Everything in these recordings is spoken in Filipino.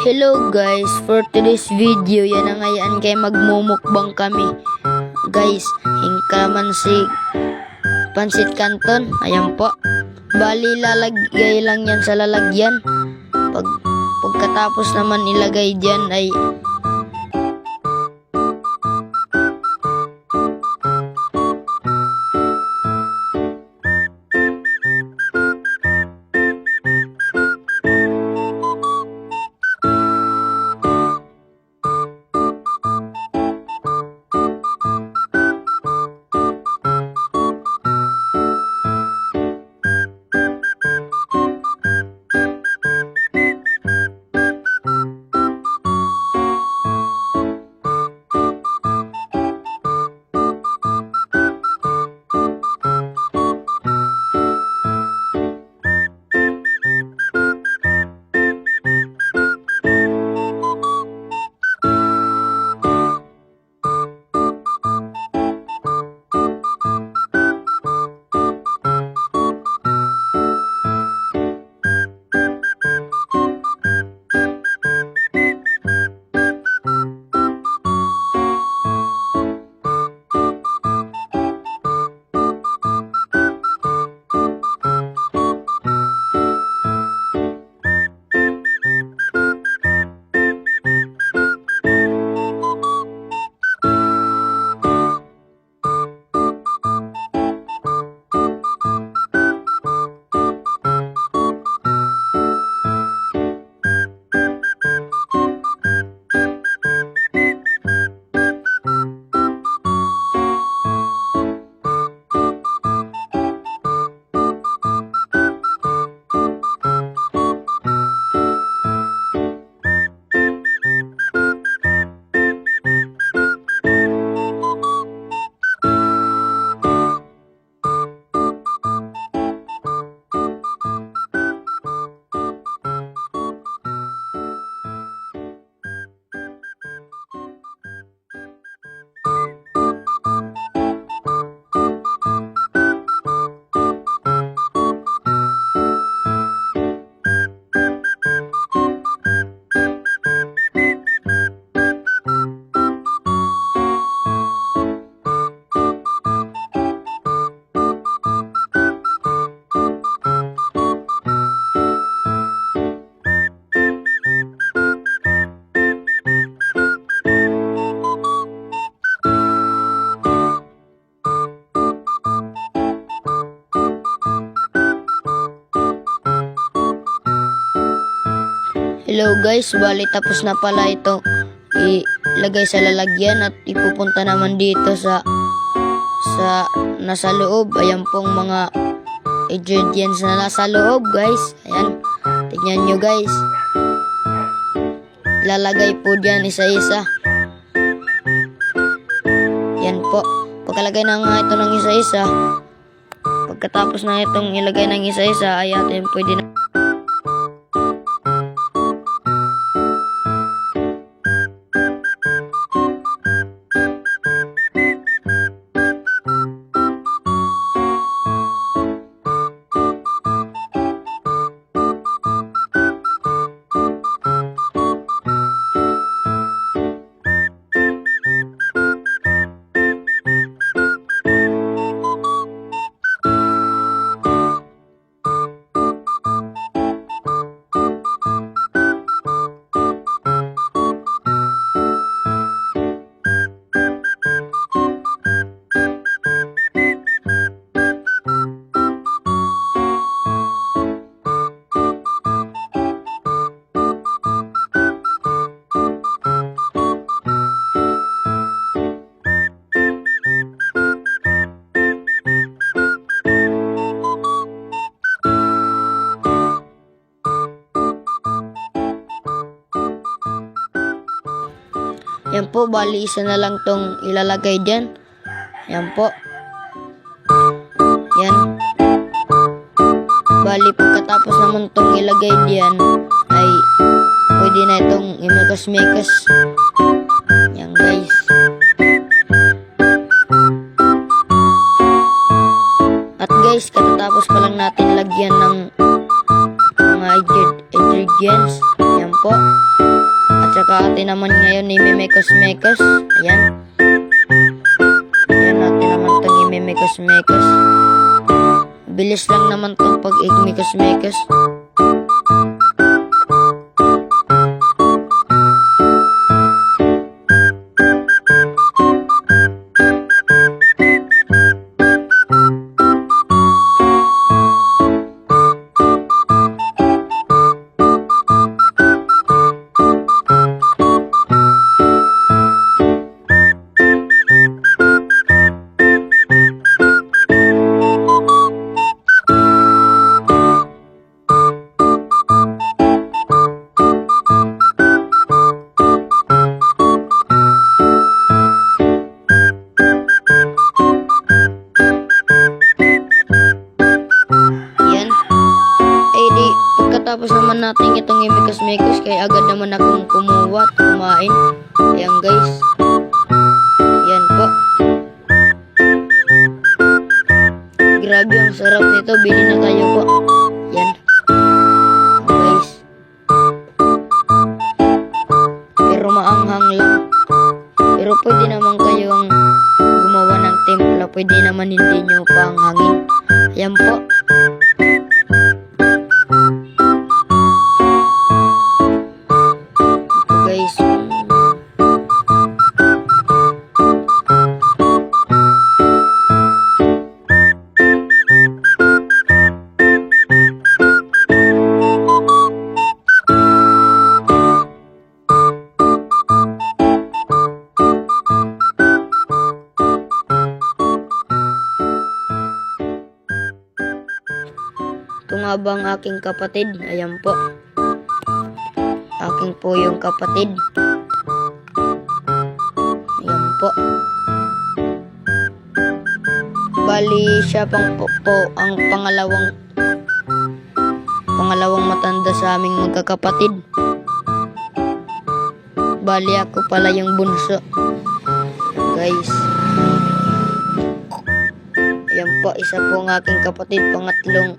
Hello guys, for today's video, yan na ngayon kay magmumukbang kami. Guys, hingkaman si Pansit Canton, ayan po. Bali, lalagay lang yan sa lalagyan. Pagkatapos naman ilagay dyan ay hello guys, bali tapos na pala ito ilagay sa lalagyan at ipupunta naman dito sa nasa loob. Ayan pong mga ingredients na nasa loob guys. Ayan, tignan nyo guys. Lalagay po dyan isa-isa. Yan po. Pagkalagay na nga ito ng isa-isa, pagkatapos na itong ilagay ng isa-isa ay atin pwede na yan po, bali isa na lang tong ilalagay dyan. Yan po. Yan. Bali pagkatapos naman tong ilagay dyan ay pwede na itong imekas-mekas. Yan guys. At guys, katatapos pa lang natin lagyan ng mga ingredients. Yan po. natin naman ngayon imimekos-mekos. Ayan. Ayan natin naman itong imimekos-mekos. Bilis lang naman itong pag-imikos-mekos. Pagkatapos naman natin itong imikos-mikos, kaya agad naman akong kumuha at kumain. Ayan guys. Ayan po. Grabe ang sarap nito. Bili na tayo po. Ayan. Guys. Pero maanghang lang. Pero pwede naman kayong gumawa ng timpla. Pwede naman hindi nyo paanghangin. Ayan po. Ito nga ba ang aking kapatid? Ayan po. Aking po yung kapatid. Ayan po. Bali siya pang po ang pangalawang matanda sa aming magkakapatid. Bali ako pala yung bunso. Guys. Ayan po, isa po ang aking kapatid, pangatlong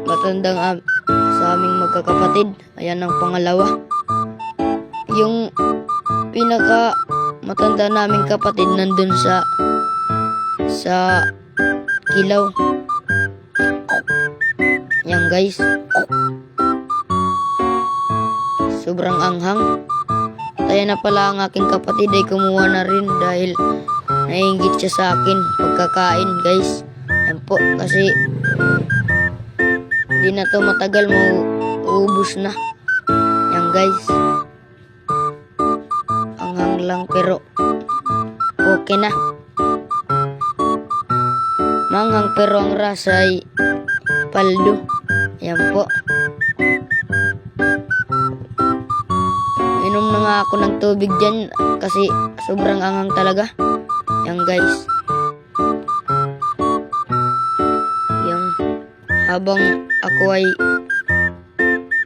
matandang sa aming magkakapatid. Ayan ang pangalawa. Yung pinaka matanda naming kapatid nandun sa kilaw. Ayan guys. Sobrang anghang. Kaya na pala ang aking kapatid ay kumuha na rin dahil naiinggit siya sa akin pagkakain guys. Ayan po, kasi hindi na to matagal, mauubos na. Yan guys. Anghang lang pero okay na. Manghang pero ang rasa ay paldo. Yan po. Inom na nga ako ng tubig dyan kasi sobrang anghang talaga. Yan guys. Habang ako ay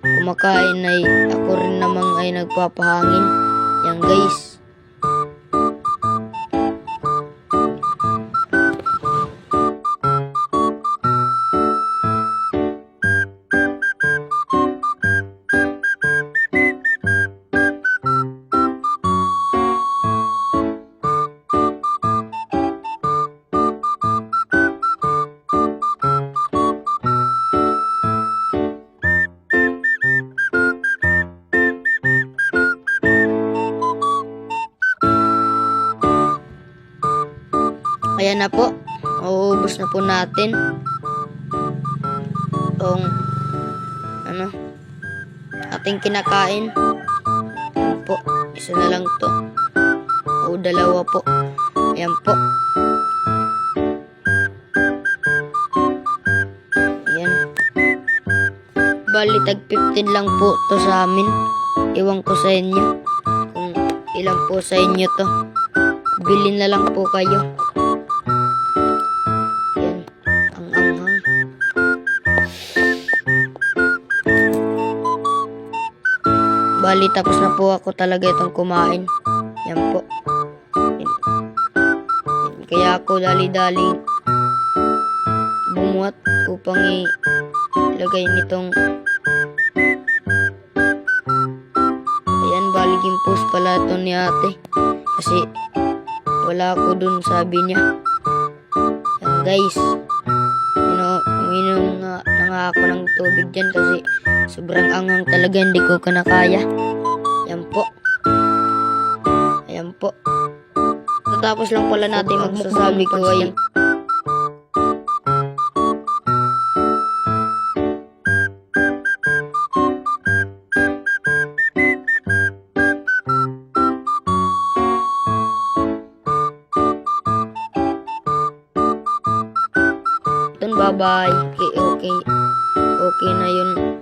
kumakain ay ako rin namang ay nagpapahangin. Yan guys. Ayan na po. Uuubos na po natin itong ating kinakain. Ayan po. Isa na lang to. O dalawa po. Ayan po. Ayan. Bali tag 15 lang po to sa amin. Iwan ko sa inyo kung ilan po sa inyo to. Bilhin na lang po kayo. Bali, tapos na po ako talaga itong kumain. Yan po. Kaya ako dali-daling bumuhat upang ilagay nitong ayan naging post pala to ni ate. Kasi wala ako dun, sabi niya. Yan guys. Uminom na nga ako ng tubig dyan kasi sobrang anghang talaga, hindi ko kinakaya. Yan po. Ayan po. Tapos lang pala natin magsasabi ko ay bye bye. Okay na yun.